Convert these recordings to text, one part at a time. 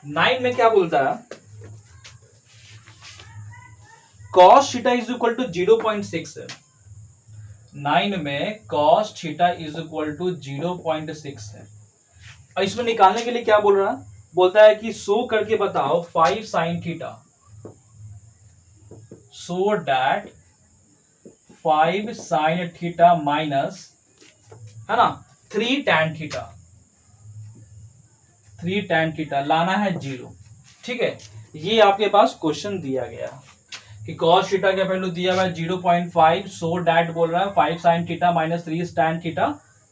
9 में क्या बोलता है, cos theta is equal to 0.6 है। 9 में cos theta is equal to 0.6 है। और इसमें निकालने के लिए क्या बोल रहा है, बोलता है कि शो करके बताओ 5 sin theta, so that 5 sin theta minus, है ना, 3 tan थीटा, 3 tan थीटा लाना है 0। ठीक है, ये आपके पास क्वेश्चन दिया गया कि cos थीटा का वैल्यू दिया हुआ है 0.5, सो डैट बोल रहा है 5 sin theta minus 3 tan theta,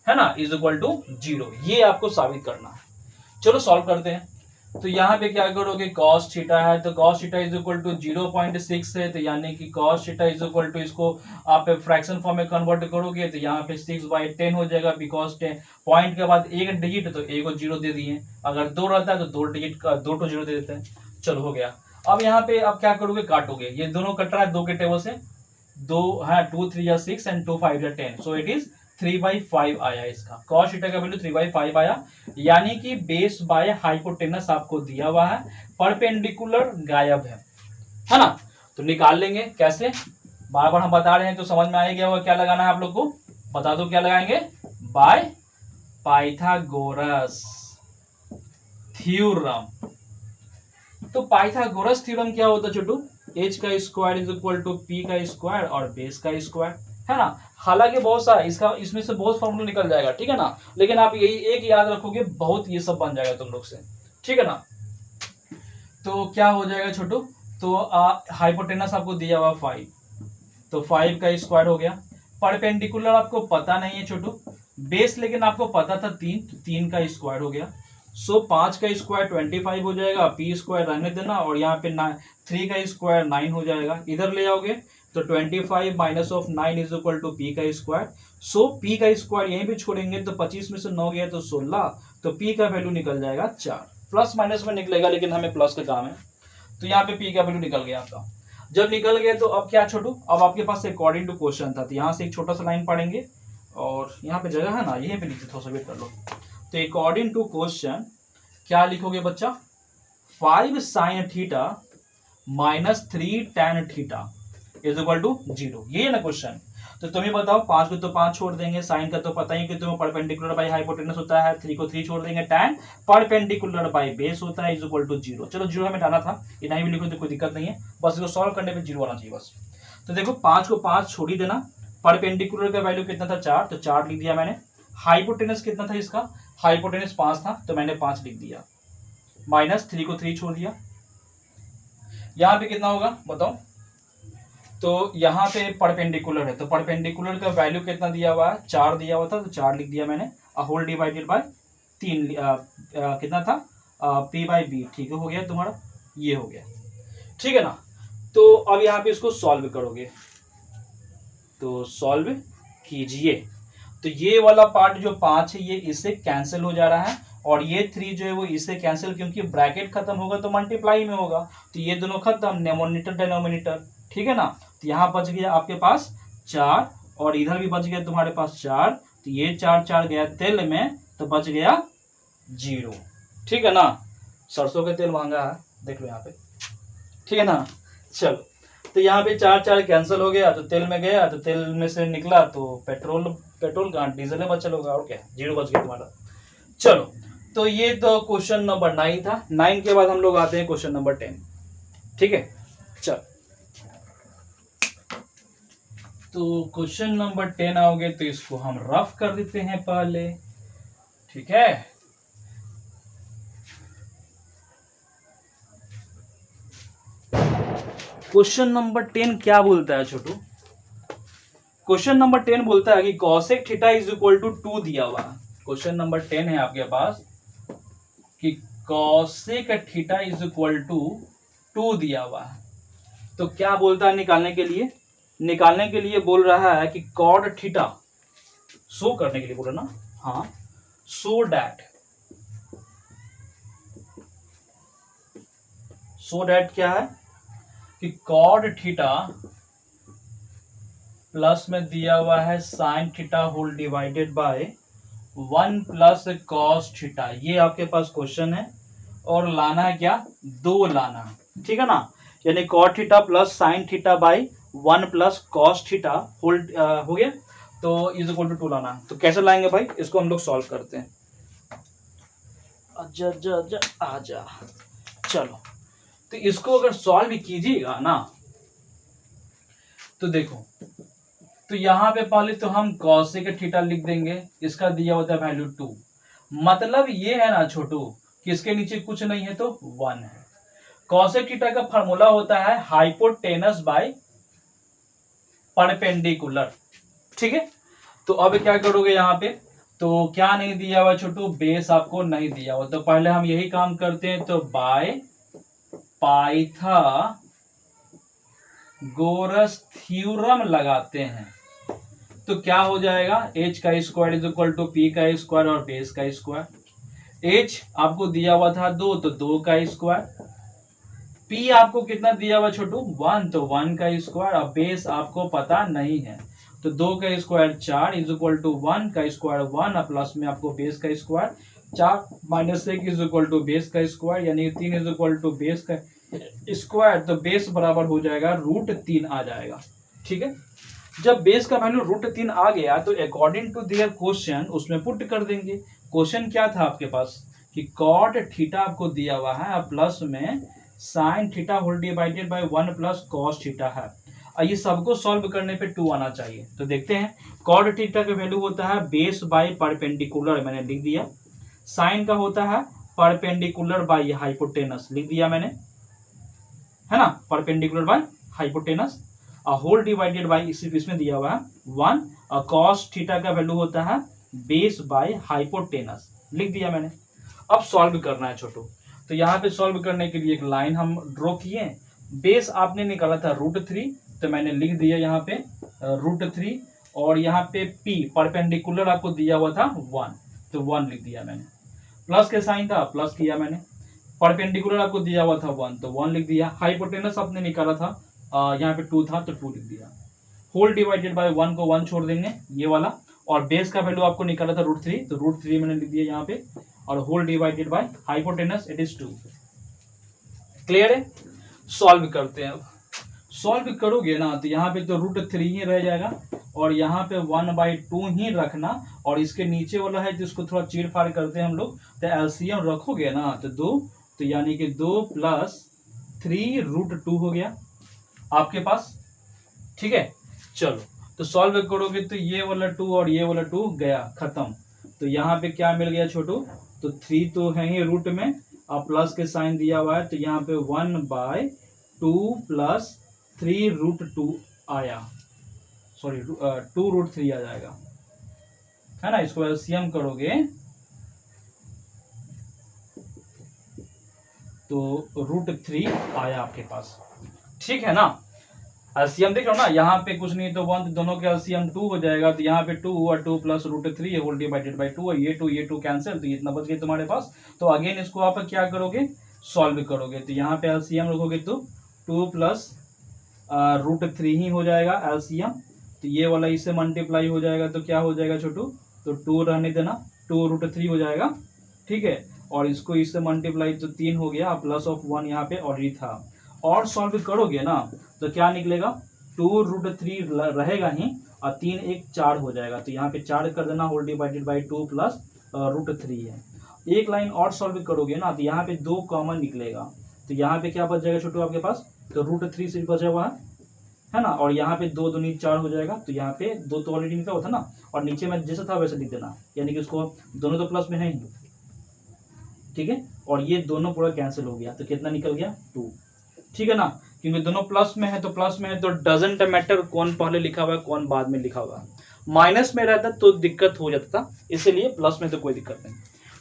है ना, इज इक्वल टू 0। ये आपको साबित करना है। चलो सॉल्व करते हैं। तो यहाँ पे क्या करोगे, cos थीटा है तो cos theta is equal to 0.6 है, तो यानी कि cos theta is equal to, इसको आप फ्रैक्शन फॉर्म में कन्वर्ट करोगे तो यहाँ पे 6/10 हो जाएगा, बिकॉज पॉइंट के बाद एक डिजिट तो एक को जीरो दे दिए, अगर 2 रहता है तो 2 डिजिट का 2 को जीरो दे देते हैं। चलो हो गया। अब यहाँ पे अब क्या करोगे, काटोगे, ये दोनों कट रहा है 2 के टेबल से, 2 है 2 3 या 6 एंड 2 5 या 10, सो इट इज 3/5 आया इसका। cos थीटा का वैल्यू 3/5 आया, यानी कि बेस बाय हाइपोटेनस आपको दिया हुआ है, परपेंडिकुलर गायब है ना। तो निकाल लेंगे कैसे, बार बार हम बता रहे हैं तो समझ में आ गया होगा क्या लगाना है आप लोग को, बता दो क्या लगाएंगे, बाय पाइथागोरस थ्योरम। तो पाइथागोरस थ्योरम क्या होता है छोटू, एच का square is equal to P का स्क्वायर और बेस का स्क्वायर, है ना। हालांकि बहुत सारा इसका, इसमें से बहुत फॉर्मूला निकल जाएगा, ठीक है ना, लेकिन आप यही एक याद रखोगे, बहुत ये सब बन जाएगा तुम लोग से, ठीक है ना। तो क्या हो जाएगा छोटू, तो हाइपोटेनस आपको दिया हुआ 5, तो 5 का स्क्वायर हो गया, परपेंडिकुलर आपको पता नहीं है छोटू, बेस लेकिन आपको पता था 3, तो 3 का स्क्वायर हो गया, सो 5 का स्क्वायर 25 हो जाएगा, पी स्क्वायर रहने देना, और यहाँ पे 3 का स्क्वायर 9 हो जाएगा, इधर ले आओगे तो 25 minus of 9 is equal to P का स्क्वायर, सो पी का स्क्वायर यहीं पे छोड़ेंगे तो 25 में से 9 गया तो 16, तो पी का वैल्यू निकल जाएगा 4, प्लस माइनस में निकलेगा लेकिन हमें प्लस का काम है, तो यहाँ पे पी का वैल्यू निकल गया आपका। जब निकल गया तो अब क्या छोटू, अब आपके पास अकॉर्डिंग टू क्वेश्चन था, तो यहाँ से एक छोटा सा लाइन पढ़ेंगे, और यहाँ पे जगह है ना, यहीं पे नीचे थोड़ा सा वेट कर लो। तो अकॉर्डिंग टू क्वेश्चन क्या लिखोगे बच्चा, 5 sin theta minus 3 tan theta is equal to 0, ये है ना क्वेश्चन। तो तुम्हें बताओ, 5 को तो 5 छोड़ देंगे, साइन का तो पता ही कि तुम्हें परपेंडिकुलर बाय हाइपोटेनस होता है, 3 को 3 छोड़ देंगे, tan परपेंडिकुलर बाय बेस होता है इज इक्वल टू 0। चलो 0 हमें डाला था, ये नहीं भी लिखो तो कोई दिक्कत नहीं है, बस इसको सॉल्व करने पे 0 आना चाहिए बस। तो देखो 5 को 5 छोड़ ही देना, परपेंडिकुलर का वैल्यू कितना था 4, तो 4 लिख दिया मैंने, हाइपोटेनस कितना था इसका, हाइपोटेनस 5 था तो मैंने 5 लिख दिया, माइनस 3 को 3 छोड़ दिया, यहाँ पे कितना होगा बताओ, तो यहाँ पे परपेंडिकुलर है तो परपेंडिकुलर का वैल्यू कितना दिया हुआ है, 4 दिया हुआ था तो 4 लिख दिया मैंने, होल डिवाइडेड बाय 3 कितना था, पी बाई बी, ठीक हो गया तुम्हारा, ये हो गया, ठीक है ना। तो अब यहाँ पे इसको सॉल्व करोगे, तो सॉल्व कीजिए, तो ये वाला पार्ट जो 5 है ये इससे कैंसिल हो जा रहा है, और ये 3 जो है वो इससे कैंसिल, क्योंकि ब्रैकेट खत्म होगा तो मल्टीप्लाई में होगा, तो ये दोनों खत्म, न्यूमरेटर डिनोमिनेटर, ठीक है ना। तो यहाँ बच गया आपके पास 4, और इधर भी बच गया तुम्हारे पास 4, तो ये 4 4 गया तेल में तो बच गया 0, ठीक है ना। सरसों का तेल महंगा है, देख लो यहाँ पे, ठीक है ना। चलो, तो यहाँ पे 4 4 कैंसिल हो गया, तो तेल में गया, तो तेल में से निकला तो पेट्रोल, पेट्रोल का डीजल में बचल होगा, और क्या, 0 बच गया तुम्हारा। चलो, तो ये तो क्वेश्चन नंबर 9 था। 9 के बाद हम लोग आते हैं क्वेश्चन नंबर 10, ठीक है। चल, तो क्वेश्चन नंबर 10 आओगे तो इसको हम रफ कर देते हैं पहले, ठीक है। क्वेश्चन नंबर 10 क्या बोलता है छोटू, क्वेश्चन नंबर 10 बोलता है कि cosec theta is equal to 2 दिया हुआ है। क्वेश्चन नंबर 10 है आपके पास कि cosec theta is equal to 2 दिया हुआ है, तो क्या बोलता है निकालने के लिए, निकालने के लिए बोल रहा है कि कॉड थीटा, शो करने के लिए बोल रहा ना, हाँ, सो डैट क्या है कि कॉड थीटा प्लस में दिया हुआ है sine theta whole divided by 1 plus cos theta, ये आपके पास क्वेश्चन है, और लाना है क्या, 2 लाना है, ठीक है ना। यानी cot theta plus sine theta by 1 plus cos theta whole हो गया, तो इज इक्वल टू 2 लाना है। तो कैसे लाएंगे भाई, इसको हम लोग सॉल्व करते हैं। आजा आजा आजा आजा, चलो। तो इसको अगर सॉल्व कीजिएगा ना, तो देखो, तो यहां पे पहले तो हम कॉसेक थीटा लिख देंगे, इसका दिया होता है वैल्यू 2। मतलब ये है ना छोटू कि इसके नीचे कुछ नहीं है तो 1 है। कॉसेक थीटा का फार्मूला होता है हाइपोटेनस बाय परपेंडिकुलर, ठीक है। तो अब क्या करोगे यहाँ पे, तो क्या नहीं दिया हुआ छोटू, बेस आपको नहीं दिया हुआ, तो पहले हम यही काम करते हैं, तो बाय पाइथागोरस थ्योरम लगाते हैं। तो क्या हो जाएगा, एच का square is equal to P का स्क्वायर और बेस का स्क्वायर। एच आपको दिया हुआ था 2, तो 2 का स्क्वायर। पी आपको कितना दिया हुआ छोटू, 1, तो 1 का स्क्वायर। और बेस आपको पता नहीं है, तो 2 का स्क्वायर 4 इज इक्वल टू 1 का स्क्वायर 1 और प्लस में आपको बेस का square 4 minus 1 is equal to base का स्क्वायर, यानी 3 इज इक्वल टू बेस का स्क्वायर। तो बेस बराबर हो जाएगा √3 आ जाएगा, ठीक है। जब बेस का वैल्यू √3 आ गया, तो अकॉर्डिंग टू देयर क्वेश्चन उसमें पुट कर देंगे। क्वेश्चन क्या था आपके पास कि कॉट थीटा आपको दिया हुआ है और प्लस में sine theta whole divided by 1 plus cos theta है, और ये सबको सॉल्व करने पे 2 आना चाहिए। तो देखते हैं, कॉट थीटा का वैल्यू होता है बेस बाय परपेंडिकुलर, मैंने लिख दिया। साइन का होता है परपेंडिकुलर बाय हाइपोटेनस, लिख दिया मैंने, है ना, perpendicular by hypotenuse. Whole divided by इसमें दिया हुआ है 1, और कॉस थीटा का वैल्यू होता है बेस बाय हाइपोटेनस, लिख दिया मैंने। अब सॉल्व करना है छोटू, तो यहाँ पे सॉल्व करने के लिए एक लाइन हम ड्रॉ किए। बेस आपने निकाला था √3, तो मैंने लिख दिया यहाँ पे √3, और यहाँ पे P परपेंडिकुलर आपको दिया हुआ था 1, तो 1 लिख दिया मैंने। प्लस के साइन था, प्लस किया मैंने। परपेंडिकुलर आपको दिया हुआ था 1, तो 1 लिख दिया। हाइपोटेनस आपने निकाला था, यहाँ पे 2 था, तो 2 लिख दिया। होल डिवाइडेड बाय 1 को 1 छोड़ देंगे, ये वाला। और बेस का वैल्यू आपको निकाला था √3, तो √3 मैंने लिख दिया यहाँ पे, और whole divided by hypotenuse it is 2। Clear है। सॉल्व करते हैं। अब सॉल्व करोगे ना, तो यहाँ पे तो √3 ही रह जाएगा, और यहाँ पे 1/2 ही रखना, और इसके नीचे वाला है जिसको थोड़ा चीर फाड़ करते हैं हम लोग, तो एलसीएम रखोगे ना, तो 2, तो यानी कि 2 + 3 √2 हो गया आपके पास, ठीक है। चलो, तो सॉल्व करोगे तो ये वाला 2 और ये वाला 2 गया, खत्म। तो यहाँ पे क्या मिल गया छोटू, तो 3 तो है ही रूट में, और प्लस के साइन दिया हुआ है, तो यहाँ पे 1/2 + 3 √2 आया, सॉरी 2 √3 आ जाएगा, है ना। इसको एलसीएम करोगे तो √3 आया आपके पास, ठीक है ना। एलसीएम देख रहे हो ना, यहाँ पे कुछ नहीं तो 1, दोनों के एलसीएम 2 हो जाएगा, तो यहाँ पे 2 हुआ, 2 + √3 होल डिवाइडेड बाय 2, और ये 2 कैंसिल, तो इतना बच गया तुम्हारे पास। तो अगेन इसको आप क्या करोगे, सॉल्व करोगे, तो यहाँ पे एलसीएम रखोगे तो 2 + √3 ही हो जाएगा एलसीएम, तो ये वाला इससे मल्टीप्लाई हो जाएगा, तो क्या हो जाएगा छोटू, तो 2 रहने देना, 2 √3 हो जाएगा, ठीक है। और इसको इससे मल्टीप्लाई, तो 3 हो गया, प्लस ऑफ 1 यहाँ पे ऑलरेडी था। और सॉल्व करोगे ना, तो क्या निकलेगा, 2 √3 रहेगा ही, और 3 1 4 हो जाएगा, तो यहाँ पे 4 कर देना, होल डिवाइडेड बाई 2 + √3 है। एक लाइन और सॉल्व करोगे ना, तो यहाँ पे 2 कॉमन निकलेगा, तो यहाँ पे क्या बच जाएगा छोटू आपके पास, तो √3 से बचा हुआ है ना, और यहाँ पे 2 दूनी 4 हो जाएगा, तो यहाँ पे 2 तो ऑलरेडी निकला हुआ था ना, और नीचे में जैसा था वैसे लिख देना, यानी कि उसको दोनों तो प्लस में है ही, ठीक है। और ये दोनों पूरा कैंसिल हो गया, तो कितना निकल गया, 2, ठीक है ना। क्योंकि दोनों प्लस में है, तो प्लस में है तो डजंट मैटर कौन पहले लिखा हुआ है कौन बाद में लिखा हुआ है। माइनस में रहता तो दिक्कत हो जाता था, इसीलिए प्लस में तो कोई दिक्कत नहीं।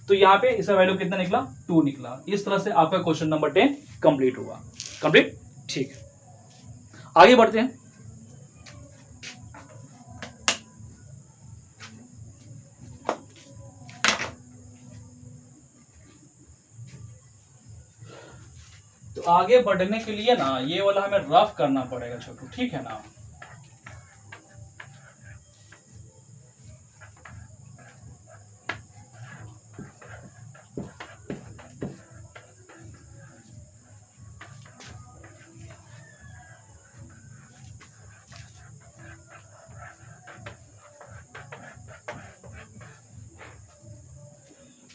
तो यहाँ पे इसका वैल्यू कितना निकला, 2 निकला। इस तरह से आपका क्वेश्चन नंबर 10 कंप्लीट हुआ, कंप्लीट, ठीक। आगे बढ़ते हैं। तो आगे बढ़ने के लिए ना ये वाला हमें रफ करना पड़ेगा छोटू, ठीक है ना।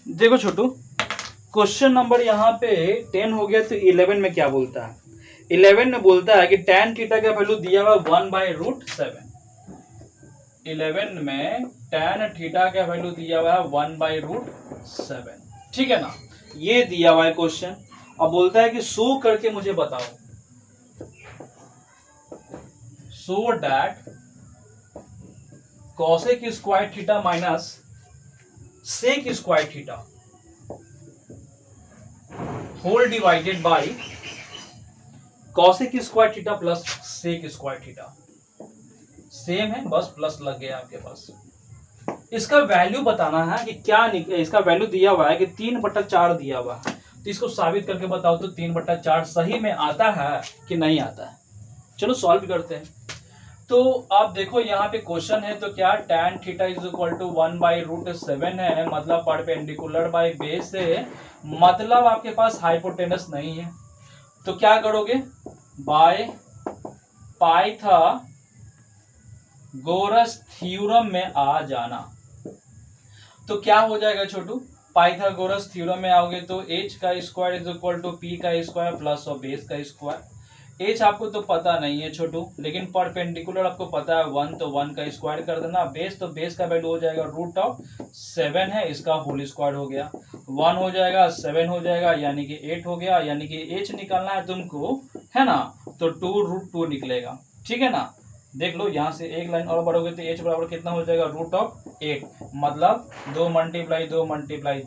देखो छोटू, क्वेश्चन नंबर यहाँ पे 10 हो गया, तो 11 में क्या बोलता है? 11 में बोलता है कि tan थीटा का वैल्यू दिया हुआ 1/√7। 11 में tan थीटा का वैल्यू दिया हुआ है 1/√7, ठीक है ना? ये दिया हुआ है क्वेश्चन। अब बोलता है कि शो करके मुझे बताओ, show that cosec square theta minus sec square theta whole divided by cosec square theta plus sec square theta. Same है, बस प्लस लग गया आपके पास। इसका वैल्यू बताना है कि क्या इसका वैल्यू दिया हुआ है कि 3/4 दिया हुआ है, तो इसको साबित करके बताओ तो 3/4 सही में आता है कि नहीं आता है। चलो सॉल्व करते हैं। तो आप देखो यहाँ पे क्वेश्चन है, तो क्या tan theta is equal to 1/√7 है, मतलब परपेंडिकुलर बाय बेस है, मतलब आपके पास हाइपोटेनस नहीं है। तो क्या करोगे, बाय पाइथागोरस थ्योरम में आ जाना। तो क्या हो जाएगा छोटू, पाइथागोरस थ्योरम में आओगे तो h का square is equal to p का स्क्वायर प्लस और बेस का स्क्वायर। h आपको तो पता नहीं है छोटू, लेकिन परपेंडिकुलर आपको पता है 1, तो 1 का स्क्वायर कर देना। बेस तो बेस का वैल्यू हो जाएगा √7 है, इसका होल स्क्वायर हो गया। 1 हो जाएगा, 7 हो जाएगा, यानी कि 8 हो गया। यानी कि h निकालना है तुमको, है ना? तो 2√2 निकलेगा, ठीक है ना? देख लो, यहाँ से एक लाइन और बढ़ोगे तो h बराबर कितना हो जाएगा, √8, मतलब 2 × 2 ×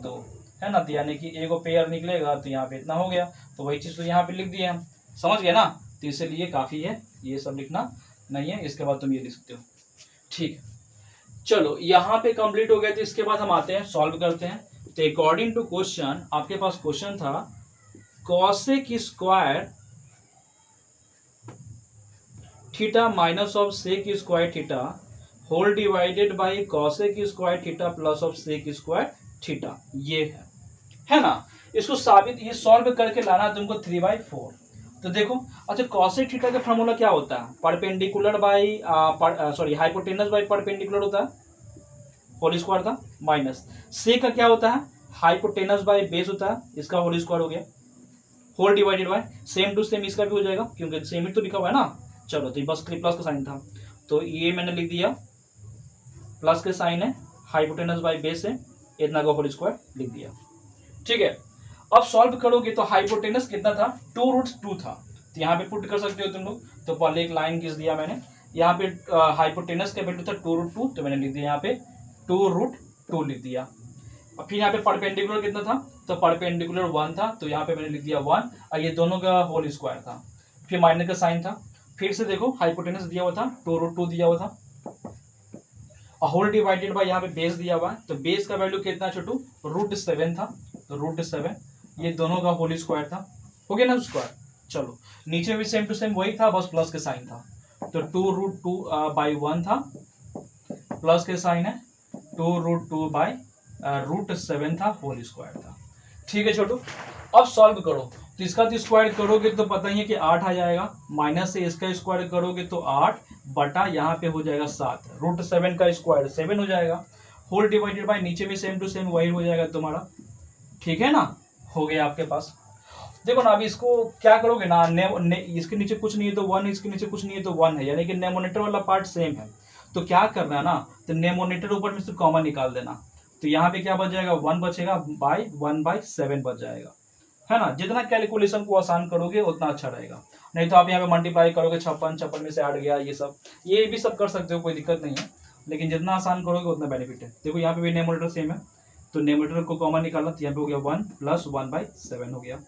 2, है ना? तो यानी कि एक पेयर निकलेगा, तो यहाँ पे इतना हो गया। तो वही चीज तो यहाँ पे लिख दिए हम, समझ गए ना? तो इसलिए काफी है, ये सब लिखना नहीं है। इसके बाद तुम ये लिख सकते हो, ठीक। चलो यहाँ पे कंप्लीट हो गया, तो इसके बाद हम आते हैं सॉल्व करते हैं। तो अकॉर्डिंग टू क्वेश्चन, आपके पास क्वेश्चन था cosec square theta minus of sec square theta whole divided by cosec square theta plus of sec square theta, ये है ना? इसको साबित, ये सॉल्व करके लाना तुमको 3/4। तो देखो, अच्छा cosec थीटा का फॉर्मूला क्या होता है, perpendicular by sorry hypotenuse by perpendicular होता है, होल स्क्वायर था, माइनस sec का क्या होता है, हाइपोटेनस बाय बेस होता है, इसका होल स्क्वायर हो गया, whole divided by same to same इसका भी हो जाएगा, क्योंकि सेम ही तो लिखा हुआ है ना। चलो, तो बस प्लस का साइन था, तो ये मैंने लिख दिया, प्लस के साइन है, हाइपोटेनस बाय बेस है, इतना का होल स्क्वायर लिख दिया, ठीक है। अब सॉल्व करोगे तो हाइपोटेनस कितना था, 2√2 था, तो यहाँ पे पुट कर सकते हो तुम लोग। तो पहले एक लाइन खींच दिया मैंने, यहाँ पे हाइपोटेनस का वैल्यू था 2√2, तो मैंने लिख दिया यहाँ पे 2√2 लिख दिया। अब फिर यहाँ पे परपेंडिकुलर कितना था, तो परपेंडिकुलर 1 था, तो यहाँ पे मैंने लिख दिया 1, और ये दोनों का होल स्क्वायर था, फिर माइनस का साइन था। फिर से देखो, हाइपोटेनस दिया हुआ था 2√2 दिया हुआ था, और होल डिवाइडेड बाय यहाँ पे बेस दिया हुआ है, तो बेस का वैल्यू कितना छोटू, √7 था, तो √7, ये दोनों का होल स्क्वायर था, हो गया ना स्क्वायर। चलो, नीचे भी सेम टू सेम वही था, बस प्लस के साइन था, तो 2√2/1 था, प्लस के साइन है 2√2/√7 था, होल स्क्वायर था, ठीक है छोटू। अब सॉल्व करो, तो इसका तो स्क्वायर करोगे तो पता ही है कि 8 आ जाएगा, माइनस से इसका स्क्वायर करोगे तो 8 बटा यहाँ पे हो जाएगा 7, √7 का स्क्वायर 7 हो जाएगा, होल डिवाइडेड बाय नीचे भी सेम टू सेम वही हो जाएगा तुम्हारा, ठीक है ना? हो गया आपके पास। देखो ना, अभी इसको क्या करोगे ना, इसके नीचे कुछ नहीं है तो 1, इसके नीचे कुछ नहीं है तो 1 है, यानी कि नेमोनेटर वाला पार्ट सेम है। तो क्या करना है ना, तो नेमोनेटर ऊपर में से कॉमन निकाल देना, तो यहाँ पे क्या बच जाएगा, 1 बचेगा, बाय 1/7 बच जाएगा, है ना? जितना कैलकुलेशन को आसान करोगे उतना अच्छा रहेगा। नहीं तो आप यहाँ पे मल्टीप्लाई करोगे, 56 में से 8 गया, ये भी सब कर सकते हो, कोई दिक्कत नहीं है, लेकिन जितना आसान करोगे उतना बेनिफिट है। देखो यहाँ पे भी नेमोनेटर सेम है, तो नेमोनेटर को कॉमन निकालना, तो यहाँ पे हो गया 1 + 1/7 हो गया।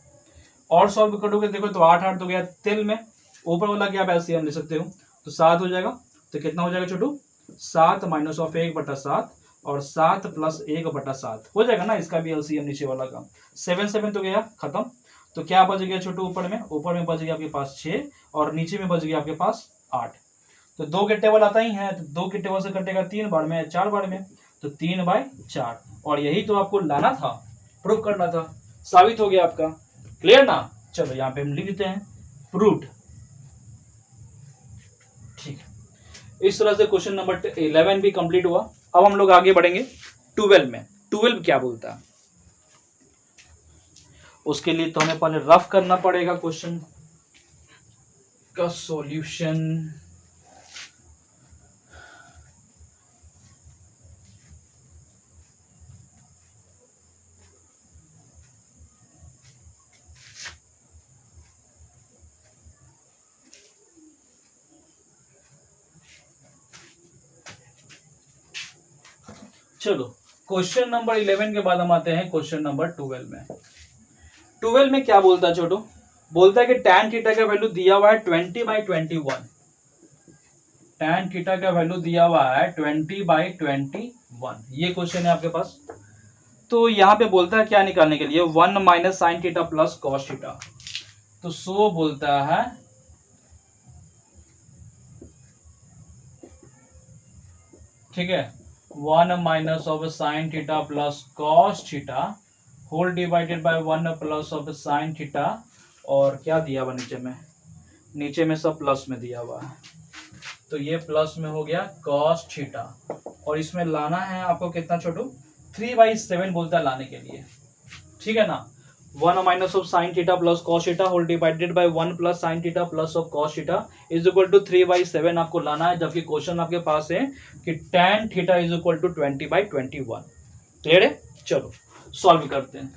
और सॉल्व करोगे देखो तो 8 तो गया तिल में, ऊपर वाला क्या आप एलसीएम ले सकते हो, तो 7 हो जाएगा, तो कितना हो जाएगा छोटू, 7 - 1/7 और 7 + 1/7 हो जाएगा ना, इसका भी एलसीएम नीचे वाला का 7 तो गया खत्म। तो क्या बच गया छोटू, ऊपर में बच गया आपके पास 6 और नीचे में बच गया आपके पास 8। तो 2 के टेबल आता ही है, तो 2 के टेबल से कटेगा 3 बार में, 4 बार में, तो 3/4, और यही तो आपको लाना था, प्रूव करना था, साबित हो गया आपका, क्लियर ना? चलो यहाँ पे हम लिख देते हैं प्रूव्ड, ठीक। इस तरह से क्वेश्चन नंबर 11 भी कंप्लीट हुआ। अब हम लोग आगे बढ़ेंगे 12 में। 12 क्या बोलता है, उसके लिए तो हमें पहले रफ करना पड़ेगा क्वेश्चन का सॉल्यूशन। चलो क्वेश्चन नंबर 11 के बाद हम आते हैं क्वेश्चन नंबर 12 में। 12 में क्या बोलता है छोटू, बोलता है कि tan थीटा का वैल्यू दिया हुआ है 20/21। tan थीटा का वैल्यू दिया हुआ है 20/21। ये क्वेश्चन है आपके पास। तो यहाँ पे बोलता है क्या निकालने के लिए, 1 minus sine theta plus cos theta. तो सो बोलता है ठीक है 1 minus of sine theta plus cos theta whole divided by 1 plus of sine theta, और क्या दिया हुआ नीचे में सब प्लस में दिया हुआ है, तो ये प्लस में हो गया कॉस थीटा। और इसमें लाना है आपको कितना छोटू, 3/7 बोलता है लाने के लिए, ठीक है ना। 1 minus of sine theta plus cos theta whole divided by 1 plus sine theta plus of cos theta is equal to 3/7 आपको लाना है, जबकि क्वेश्चन आपके पास है कि tan theta is equal to 20/21। Clear है। चलो सॉल्व करते हैं।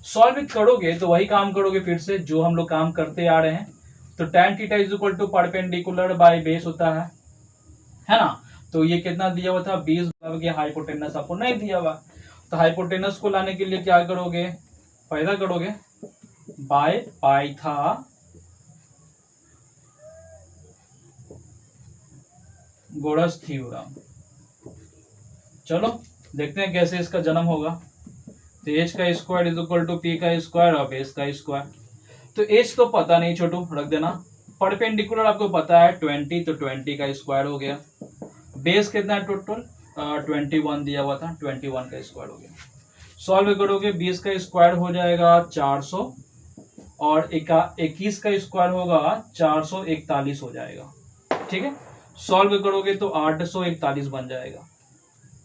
सॉल्व करोगे तो वही काम करोगे फिर से जो हम लोग काम करते आ रहे हैं। तो tan theta is equal to perpendicular by base होता है ना। तो ये कितना दिया हुआ था 20, हाइपोटेनस आपको नहीं दिया हुआ। तो हाइपोटेनस को लाने के लिए क्या करोगे, फायदा करोगे बाय पाइथागोरस थ्योरम। चलो देखते हैं कैसे इसका जन्म होगा। तो h का square is equal to p का स्क्वायर और बेस का स्क्वायर। तो h तो पता नहीं छोटू, रख देना। परपेंडिकुलर आपको पता है 20, तो 20 का स्क्वायर हो गया। बेस कितना है टोटल 21 दिया हुआ था, 21 का स्क्वायर हो गया। सॉल्व करोगे 20 का स्क्वायर हो जाएगा 400 और 21 का स्क्वायर होगा 441 हो जाएगा, ठीक है। सॉल्व करोगे तो 841 बन जाएगा,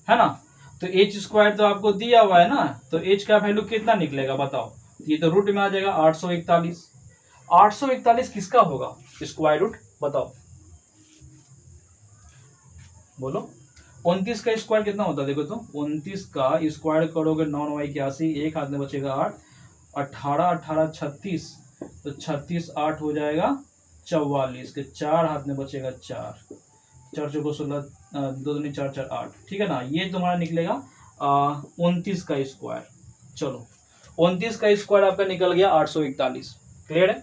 है ना। तो h स्क्वायर तो आपको दिया हुआ है ना, तो h का वैल्यू कितना निकलेगा बताओ। ये तो रूट में आ जाएगा 841। 841 किसका होगा स्क्वायर रूट बताओ, बोलो। 29 का स्क्वायर कितना होता है देखो, तो 29 का स्क्वायर करोगे 9 एक हाथ में बचेगा 8, 18 18 36, तो 36 8 हो जाएगा 44 के 4 हाथ में बचेगा 4, 4 चौको 16, 2 दूनी 4 4 8, ठीक है ना। ये तुम्हारा निकलेगा 29 का स्क्वायर। चलो 29 का स्क्वायर आपका निकल गया 841। क्लियर है।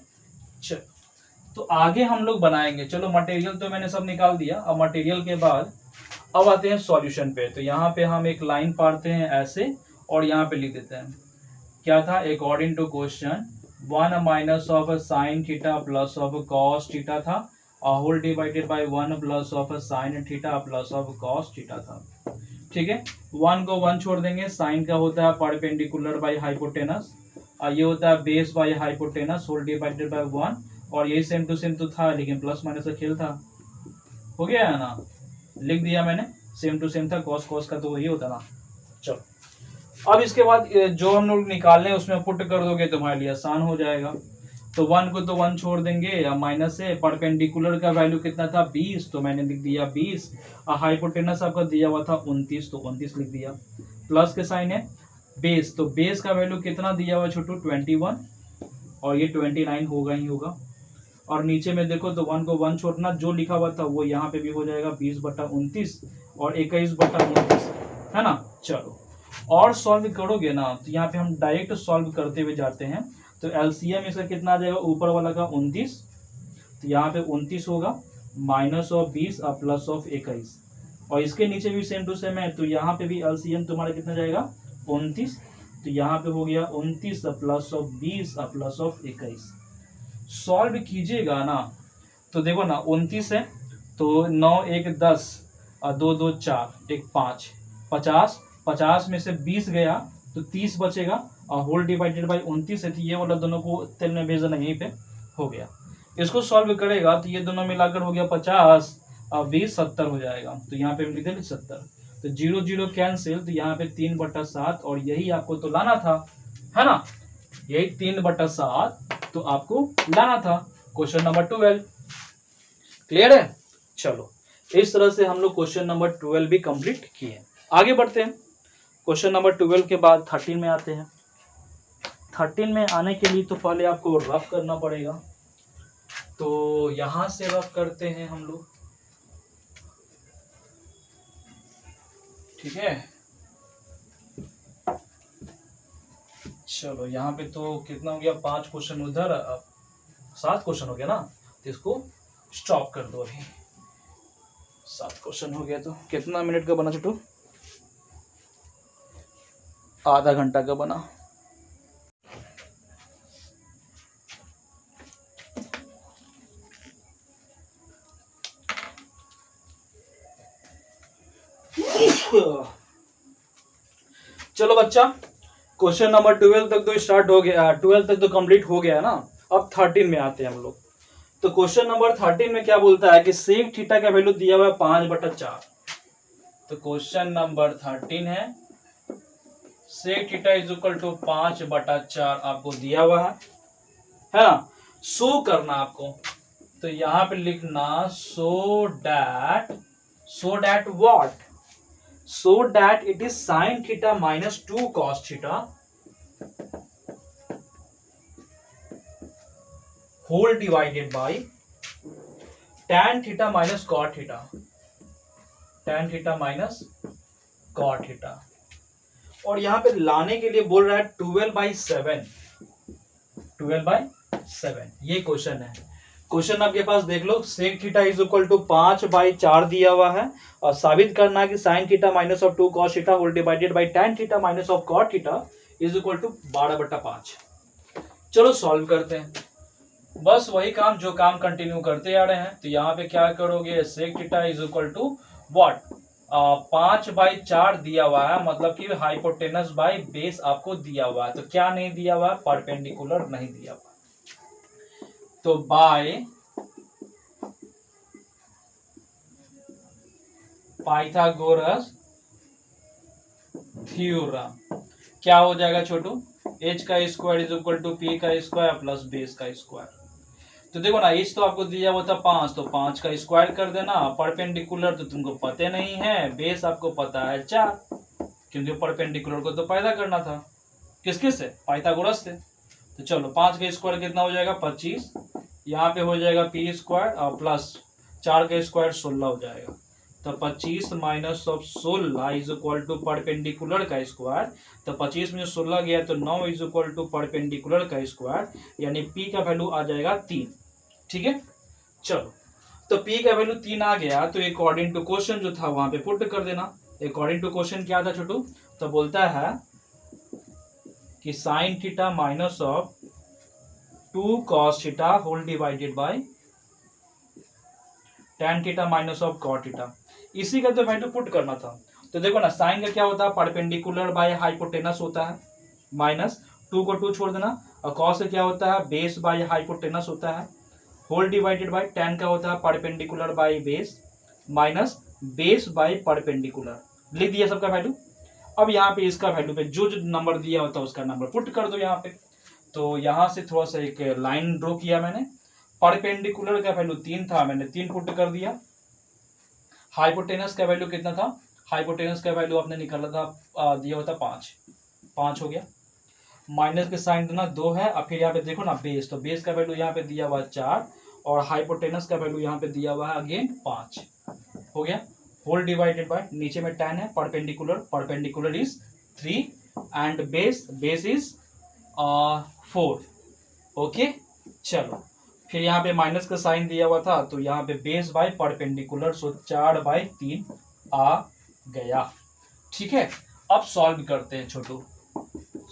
चलो तो आगे हम लोग बनाएंगे। चलो मटेरियल तो मैंने सब निकाल दिया। अब मटेरियल के बाद अब आते हैं सॉल्यूशन पे। तो यहाँ पे हम एक लाइन पाड़ते हैं ऐसे और यहाँ पे लिख देते हैं क्या था, according to question 1 minus of sine theta plus of cos theta था whole divided by 1 plus of sine theta plus of cos theta था, ठीक है। 1 को 1 छोड़ देंगे, साइन का होता है परपेंडिकुलर बाय हाइपोटेनस और ये होता है base by hypotenuse whole divided by 1, और ये सेम टू सेम तो था लेकिन प्लस माइनस का खेल था, हो गया है ना, लिख दिया मैंने। सेम टू सेम था, कॉस कॉस का तो वही होता ना। चलो अब इसके बाद जो हम लोग निकालने हैं उसमें पुट कर दोगे तुम्हारे लिए आसान हो जाएगा। तो 1 को तो 1 छोड़ देंगे या माइनस से, परपेंडिकुलर का वैल्यू कितना था 20, तो मैंने लिख दिया 20, और हाइपोटेनस आपका दिया हुआ था 29, तो 29 लिख दिया। प्लस के साइन है बेस, तो बेस का वैल्यू कितना दिया हुआ छोटू 21, और ये 29 होगा ही होगा। और नीचे में देखो तो 1 को 1 छोड़ना, जो लिखा हुआ था वो यहाँ पे भी हो जाएगा 20/29 और 21/29, है ना। चलो और सॉल्व करोगे ना तो यहाँ पे हम डायरेक्ट सॉल्व करते हुए जाते हैं। तो एलसीएम इसका कितना आ जाएगा, ऊपर वाला का 29, तो यहाँ पे 29 होगा माइनस ऑफ 20 और प्लस ऑफ 21, और इसके नीचे भी सेम टू सेम है, तो यहाँ पे भी एलसीएम तुम्हारा कितना जाएगा 29, तो यहाँ पे हो गया 29 प्लस ऑफ 20 और प्लस ऑफ 21। सॉल्व कीजिएगा ना तो देखो ना 29 है तो 9 1 10 और 2 2 4 1 5, 50, 50 में से 20 गया तो 30 बचेगा, और होल डिवाइडेड बाय 29 है, तो ये वाला दोनों को तेल में भेजना यहीं पे हो गया। इसको सॉल्व करेगा तो ये दोनों मिलाकर हो गया 50 और 20 70 हो जाएगा, तो यहाँ पे लिख देंगे 70, तो 0 0 कैंसिल, तो यहाँ पे 3/7, और यही आपको तो लाना था, है ना। यही 3/7 तो आपको लाना था। क्वेश्चन नंबर 12 क्लियर है। चलो इस तरह से हम लोग क्वेश्चन नंबर 12 भी कंप्लीट किए। आगे बढ़ते हैं। क्वेश्चन नंबर 12 के बाद 13 में आते हैं। 13 में आने के लिए तो पहले आपको रफ करना पड़ेगा, तो यहां से रफ करते हैं हम लोग, ठीक है। चलो यहाँ पे तो कितना हो गया, 5 क्वेश्चन उधर, 7 क्वेश्चन हो गया ना, तो इसको स्टॉप कर दो अभी। 7 क्वेश्चन हो गया तो कितना मिनट का बना छोटू, आधा घंटा का बना। चलो बच्चा क्वेश्चन नंबर 12 तक तो स्टार्ट हो गया, 12 तक तो कंप्लीट हो गया है ना। अब 13 में आते हैं हम लोग। तो क्वेश्चन नंबर 13 में क्या बोलता है कि सेक थीटा का वैल्यू दिया हुआ है 5/4। तो क्वेश्चन नंबर 13 है sec theta is equal to 5/4 आपको दिया हुआ है ना। सो करना आपको, तो यहां पे लिखना so that what, so that it is sin theta minus 2 cos theta whole divided by tan theta minus cot theta, tan theta minus cot theta। और यहां पे लाने के लिए बोल रहा है 12/7, 12/7 ये क्वेश्चन है। क्वेश्चन आपके पास देख लो, sec theta is equal to 5/4 दिया हुआ है और साबित करना है कि sine theta minus of 2 cos theta whole divided by tan theta minus of cot theta is equal to 12/5। चलो सॉल्व करते हैं, बस वही काम जो काम कंटिन्यू करते आ रहे हैं। तो यहाँ पे क्या करोगे, sec theta is equal to what, 5/4 दिया हुआ है, मतलब कि हाइपोटेनस बाय बेस आपको दिया हुआ है। तो क्या नहीं दिया हुआ है, परपेंडिकुलर नहीं दिया हुआ। तो बाय पाइथागोरस थ्योरम क्या हो जाएगा छोटू, h का square is equal to p का स्क्वायर प्लस बेस का स्क्वायर। तो देखो ना, h तो आपको दिया हुआ था 5, तो 5 का स्क्वायर कर देना। परपेंडिकुलर तो तुमको पता नहीं है, बेस आपको पता है 4, क्योंकि परपेंडिकुलर को तो पैदा करना था किसके से, पाइथागोरस से। तो चलो 5 का स्क्वायर कितना हो जाएगा 25, यहाँ पे हो जाएगा p स्क्वायर और प्लस 4 का स्क्वायर 16 हो जाएगा। तो 25 minus of 16 is equal to perpendicular का स्क्वायर। तो 25 में 16 गया तो 9 इज इक्वल टू परपेंडिकुलर का स्क्वायर, यानी p का वैल्यू आ जाएगा 3, ठीक है। चलो तो p का वैल्यू 3 आ गया, तो अकॉर्डिंग टू क्वेश्चन जो था वहां पे पुट कर देना। अकॉर्डिंग टू क्वेश्चन क्या था छोटू, तो बोलता है कि sine theta minus of 2 cos theta whole divided by tan theta minus of cot theta, इसी का तो वैल्यू पुट करना था। तो देखो ना, साइन का क्या होता है, परपेंडिकुलर बाय हाइपोटेनस होता है, माइनस 2 को 2 छोड़ देना, और cos से क्या होता है, बेस बाय हाइपोटेनस होता है, होल डिवाइडेड बाय tan का होता है perpendicular by base minus base by perpendicular. लिख दिया सबका वैल्यू। अब यहाँ पे इसका वैल्यू पे जो जो नंबर दिया होता है उसका नंबर पुट कर दो यहाँ पे। तो यहाँ से थोड़ा सा एक लाइन ड्रॉ किया मैंने, परपेंडिकुलर का वैल्यू 3 था, मैंने 3 पुट कर दिया। हाइपोटेनस का वैल्यू कितना था, हाइपोटेनस का वैल्यू आपने निकाला था, दिया होता 5 हो गया, माइनस के साइन देना 2 है, और फिर यहाँ पे देखो ना बेस, तो बेस का वैल्यू यहाँ पे दिया हुआ 4 और हाइपोटेनस का वैल्यू यहाँ पे दिया हुआ है अगेन 5 हो गया, होल डिवाइडेड बाय, नीचे में tan है, perpendicular is 3 and base is 4, okay. चलो फिर यहाँ पे माइनस का साइन दिया हुआ था, तो यहाँ पे बेस बाय परपेंडिकुलर, सो 4/3 आ गया, ठीक है। अब सॉल्व करते हैं छोटू,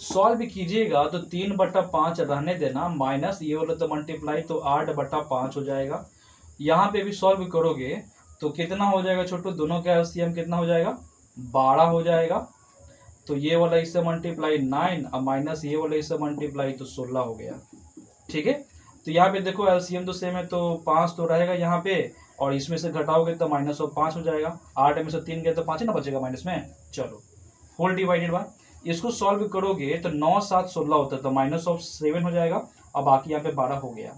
सॉल्व कीजिएगा तो 3/5 रहने देना, माइनस ये वाला तो मल्टीप्लाई, तो 8/5 हो जाएगा। यहाँ पे भी सॉल्व करोगे तो कितना हो जाएगा छोटू, दोनों का एलसीएम कितना हो जाएगा, 12 हो जाएगा। तो ये वाला इससे मल्टीप्लाई 9 और माइनस ये वाला इससे मल्टीप्लाई तो 16 हो गया, ठीक है। तो यहाँ पे देखो एलसीएम तो सेम है, तो 5 तो रहेगा यहाँ पे, और इसमें से घटाओगे तो माइनस ऑफ 5 हो जाएगा, 8 में से 3 गया तो 5 ही ना बचेगा माइनस में। चलो होल डिवाइडेड बाय, इसको सॉल्व करोगे तो 9 7 16 होता है, तो -7 हो जाएगा और बाकी यहाँ पे 12 हो गया।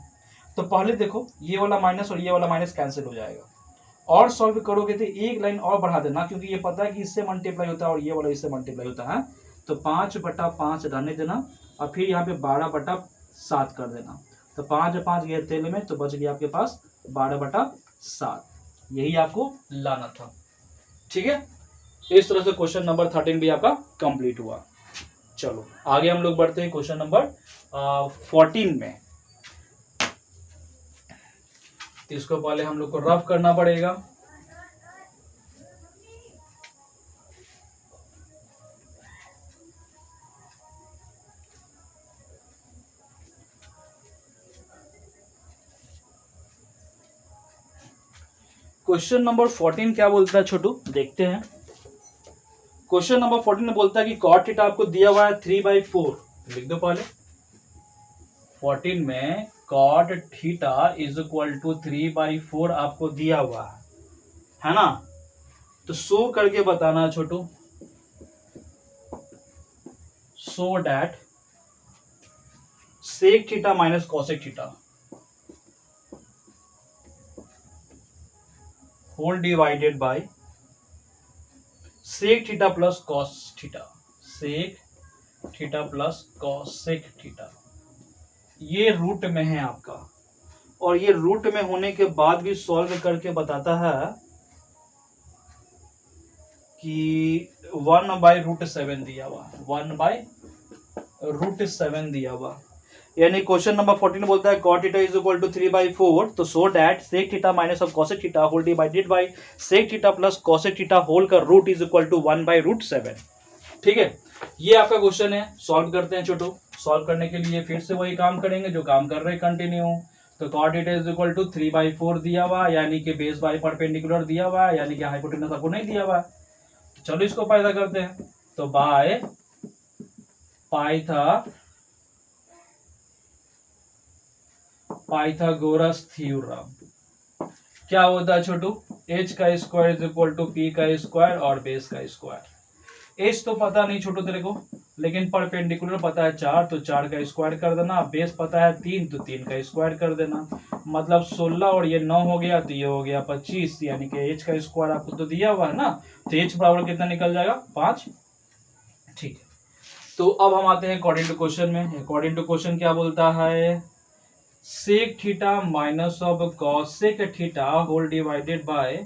तो पहले देखो ये वाला माइनस और ये वाला माइनस कैंसिल हो जाएगा, और सॉल्व करोगे तो एक लाइन और बढ़ा देना, क्योंकि ये पता है कि इससे मल्टीप्लाई होता है और ये वाला इससे मल्टीप्लाई होता है। तो 5/5 रहने देना और फिर यहाँ पे 12/7 कर देना। तो 5 5 गए तेल में, तो बच गया आपके पास 12/7। यही आपको लाना था। ठीक है, इस तरह से क्वेश्चन नंबर 13 भी आपका कंप्लीट हुआ। चलो आगे हम लोग बढ़ते हैं क्वेश्चन नंबर 14 में। तो इसको पहले हम लोग को रफ करना पड़ेगा। क्वेश्चन नंबर 14 क्या बोलता है छोटू, देखते हैं। क्वेश्चन नंबर 14 में बोलता है कि कॉट थीटा आपको दिया हुआ है 3/4, लिख दो पहले। 14 में cot theta is equal to 3/4 आपको दिया हुआ है ना। तो शो करके बताना Chhotu, so that sec theta minus cosec theta whole divided by sec theta plus cos theta, sec theta plus cosec theta, ये रूट में है आपका। और ये रूट में होने के बाद भी सॉल्व करके बताता है कि 1/√7 दिया हुआ, 1/√7 दिया हुआ। यानी क्वेश्चन नंबर 14 बोलता है cot theta is equal to 3/4, तो so that sec theta minus of cosec theta whole divided by sec theta plus cosec theta whole का रूट इज इक्वल टू 1/√7। ठीक है, ये आपका क्वेश्चन है। सॉल्व करते हैं छोटू। सॉल्व करने के लिए फिर से वही काम करेंगे जो काम कर रहे हैं, कंटिन्यू। तो cot theta is equal to 3/4 दिया हुआ, यानी कि बेस बाय परपेंडिकुलर दिया हुआ है, यानी कि हाइपोटेनस आपको नहीं दिया हुआ है। चलो इसको पैदा करते हैं। तो बाय पाइथागोरस थ्योरम क्या होता है छोटू, h का square is equal to p का स्क्वायर और बेस का स्क्वायर। h तो पता नहीं छोटू तेरे को, लेकिन परपेंडिकुलर पता है 4, तो 4 का स्क्वायर कर देना। बेस पता है 3, तो 3 का स्क्वायर कर देना। मतलब 16 और ये 9 हो गया, तो ये हो गया 25, यानी कि h का स्क्वायर आपको तो दिया हुआ है ना। तो h बराबर कितना निकल जाएगा, 5। ठीक है, तो अब हम आते हैं अकॉर्डिंग टू क्वेश्चन में। अकॉर्डिंग टू क्वेश्चन क्या बोलता है, sec theta minus of cosec theta whole divided by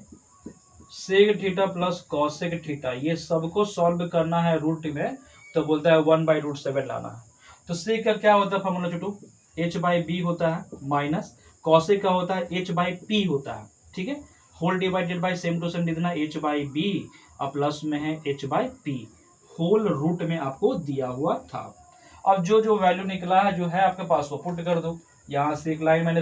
sec theta plus cosec theta, ये सबको सॉल्व करना है रूट में। तो बोलता है 1/√7 लाना है। तो सेक का क्या होता है फॉर्मूला छोटू, h/b होता है, माइनस कॉसेक का होता है h/p होता है। ठीक है, whole divided by same to same लिखना h/b और प्लस में है h/p, होल रूट में आपको दिया हुआ था। अब जो जो वैल्यू निकला है जो है आपके पास वो पुट कर दो। यहाँ से एक लाइन मैंने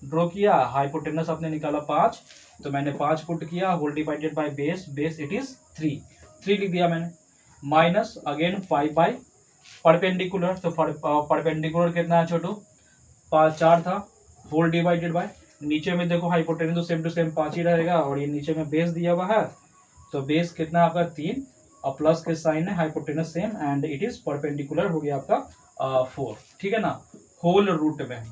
ड्रॉ किया, हाइपोटेनस आपने निकाला 5, तो मैंने 5 पुट किया, whole divided by base, base it is 3 लिख दिया मैंने, माइनस अगेन 5 बाय परपेंडिकुलर। तो परपेंडिकुलर कितना है छोटू, 4 था, होल डिवाइडेड बाय, नीचे में देखो हाइपोटेनस तो सेम टू सेम 5 ही रहेगा, और ये नीचे में बेस दिया हुआ है, तो बेस कितना आपका 3 और प्लस के साइन है, hypotenuse same and it is perpendicular हो गया आपका 4। ठीक है ना, होल रूट में।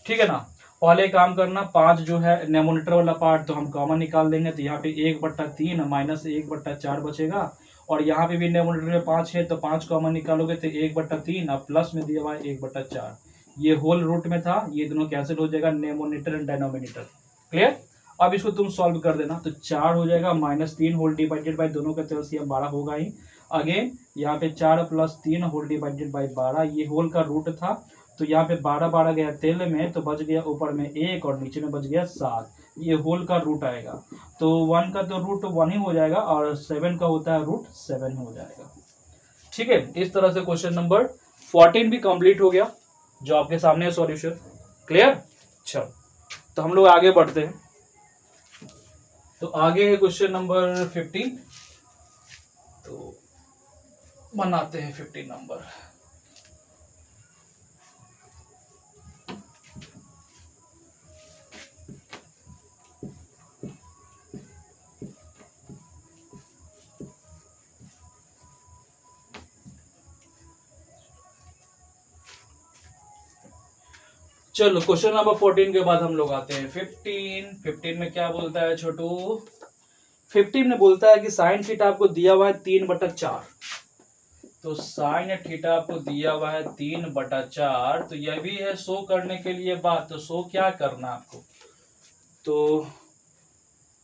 ठीक है ना, पहले काम करना, 5 जो है नेमोनीटर वाला पार्ट तो हम कॉमन निकाल देंगे, तो यहाँ पे 1/3 माइनस 1/4 बचेगा, और यहाँ पे भी नेमोनीटर में 5 है, तो 5 कॉमन निकालोगे तो 1/3 और प्लस में दिया हुआ है 1/4। ये होल रूट में था, ये दोनों कैंसिल हो जाएगा, नेमोनीटर एंड डिनोमिनेटर। क्लियर, अब इसको तुम सॉल्व कर देना, तो 4 हो जाएगा, -3 होल डिवाइडेड बाय दोनों का एलसीएम 12 होगा ही। अगेन यहाँ पे 4 + 3 होल डिवाइडेड बाय 12, ये होल का रूट था, तो यहाँ पे 12 गया तेल में, तो बच गया ऊपर में 1 और नीचे में बच गया 7, ये होल का रूट आएगा। तो 1 का तो रूट 1 ही हो जाएगा, और 7 का होता है रूट 7 हो जाएगा। ठीक है, इस तरह से क्वेश्चन नंबर 14 भी कंप्लीट हो गया, जो आपके सामने है सॉल्यूशन। क्लियर, चलो तो हम लोग आगे बढ़ते हैं। तो आगे है क्वेश्चन नंबर 15, तो बनाते हैं 15 नंबर। चलो क्वेश्चन नंबर 14 के बाद हम लोग आते हैं 15 में क्या बोलता है छोटू? 15 में बोलता है कि साइन थीटा आपको दिया हुआ है 3/4। तो साइन थीटा आपको दिया हुआ है 3/4। तो यह भी है शो करने के लिए बात। तो शो क्या करना आपको? तो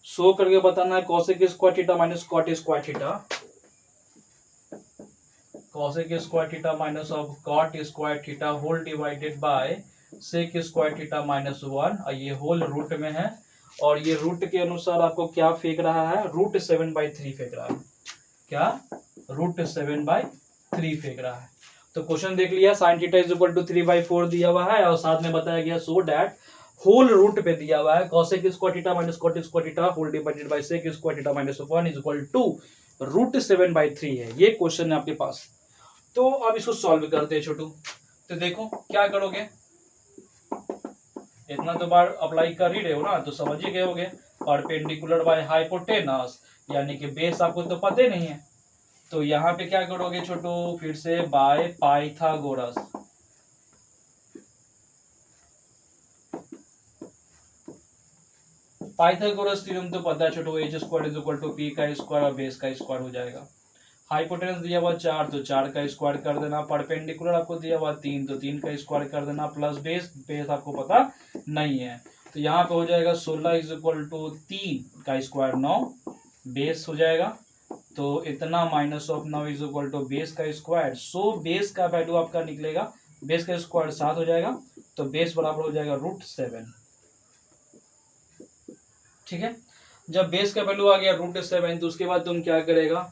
शो करके बताना है cosec square theta minus cot square theta, cosec square theta minus of cot square theta whole divided by sec square theta minus 1। और ये होल रूट में है और ये रूट के अनुसार आपको क्या फेंक रहा है? √7/3 फेंक रहा है। क्या? √7/3 फेंक रहा है। तो क्वेश्चन देख लिया, sine theta is equal to 3/4 दिया हुआ है और साथ में बताया गया सो डैट होल रूट पे दिया हुआ है cosec square theta minus cot square theta whole divided by sec square theta minus 1 is equal to √7/3 है। ये क्वेश्चन है आपके पास। तो अब इसको सॉल्व करते हैं छोटू। तो देखो क्या करोगे, इतना तो बार अप्लाई कर ही रहे हो ना, तो समझ ही गए होगे। परपेंडिकुलर बाय हाइपोटेनस, यानी कि बेस आपको तो पता नहीं है। तो यहाँ पे क्या करोगे छोटू? फिर से बाय पाइथागोरस। पाइथागोरस थ्योरम तो पता है छोटू, h square is equal to p का स्क्वायर और बेस का स्क्वायर हो जाएगा। हाइपोटेनस दिया हुआ 4 तो 4 का स्क्वायर कर देना। परपेंडिकुलर आपको दिया हुआ 3 तो 3 का स्क्वायर कर देना प्लस बेस, बेस आपको पता नहीं है। तो यहाँ पे हो जाएगा 16 इज इक्वल टू 3 का स्क्वायर 9 बेस हो जाएगा। तो इतना minus of 9 is equal to base का स्क्वायर। सो बेस का वैल्यू आपका निकलेगा, बेस का स्क्वायर 7 हो जाएगा। तो बेस बराबर हो जाएगा √7। ठीक है, जब बेस का वैल्यू आ गया √7 तो उसके बाद तुम क्या करेगा?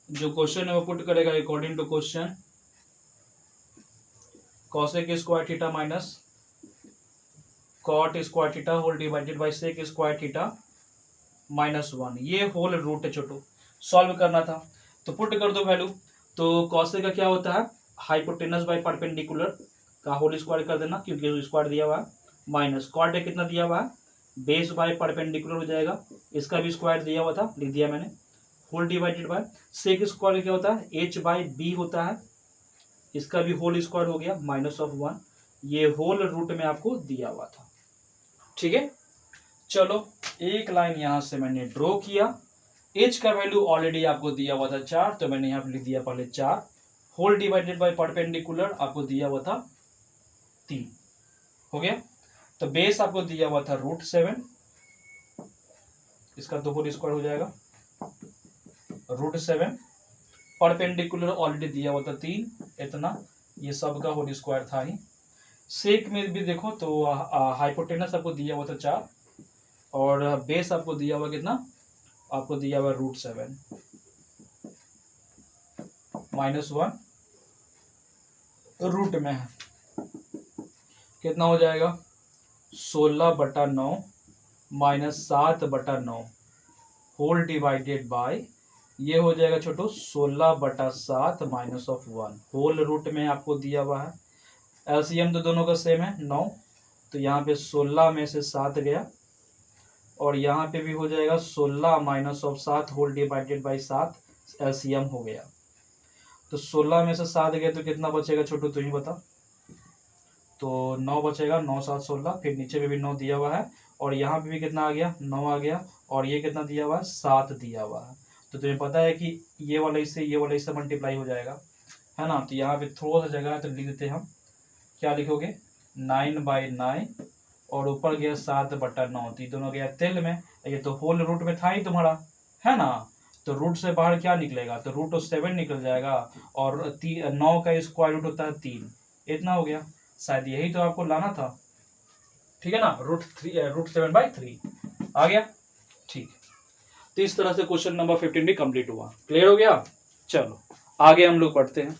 जो क्वेश्चन है वो पुट करेगा according to question. Cosec square theta minus cot square theta whole divided by sec square theta minus 1। ये होल रूट है छोटू, सॉल्व करना था तो पुट कर दो वैल्यू। तो कॉसेक का क्या होता है? हाइपोटेनस बाय परपेंडिकुलर का होल स्क्वायर कर देना क्योंकि स्क्वायर दिया हुआ है, माइनस कॉट है कितना दिया हुआ है? बेस बाय परपेंडिकुलर हो जाएगा, इसका भी स्क्वायर दिया हुआ था, लिख दिया मैंने। Whole divided by sec square क्या होता है? h/b होता है, इसका भी होल स्क्वायर हो गया माइनस ऑफ 1। ये होल रूट में आपको दिया हुआ था। ठीक है, चलो एक लाइन यहां से मैंने ड्रॉ किया। h का वैल्यू ऑलरेडी आपको दिया हुआ था 4 तो मैंने यहाँ पे लिख दिया पहले 4। होल डिवाइडेड बाय परपेंडिकुलर आपको दिया हुआ था 3 हो गया। तो बेस आपको दिया हुआ था √7, इसका तो होल स्क्वायर हो जाएगा √7। परपेंडिकुलर ऑलरेडी दिया हुआ था 3, इतना ये सब का होल स्क्वायर था ही। सेक में भी देखो तो हाइपोटेनस आपको दिया हुआ था 4 और बेस आपको दिया हुआ कितना? आपको दिया हुआ √7 माइनस 1 रूट में है, कितना हो जाएगा? 16/9 माइनस 7/9 होल डिवाइडेड बाय, ये हो जाएगा छोटो 16/7 माइनस ऑफ 1। होल रूट में आपको दिया हुआ है, एलसीएम तो दोनों का सेम है 9, तो यहाँ पे 16 में से 7 गया और यहाँ पे भी हो जाएगा 16 minus of 7 whole divided by 7, LCM हो गया। तो 16 में से 7 गया तो कितना बचेगा छोटू तुम ही बता। तो 9 बचेगा, 9 7 16, फिर नीचे में भी 9 दिया हुआ है और यहाँ पे भी कितना आ गया? 9 आ गया और ये कितना दिया हुआ है? 7 दिया हुआ है। तो तुम्हें पता है कि ये वाला इससे मल्टीप्लाई हो जाएगा, है ना। तो यहाँ पे थोड़ा सा जगह है तो लिख देते हैं हम, क्या लिखोगे? 9/9 और ऊपर गया 7/9, तो ये दोनों गया तिल में, ये तो होल रूट में था ही तुम्हारा, है ना। तो रूट से बाहर क्या निकलेगा? तो √7 निकल जाएगा और 9 का स्क्वायर रूट होता है 3, इतना हो गया। शायद यही तो आपको लाना था, ठीक है ना। √7/3 आ गया, ठीक। तो इस तरह से क्वेश्चन नंबर 15 भी कंप्लीट हुआ। क्लियर हो गया? चलो आगे हम लोग पढ़ते हैं।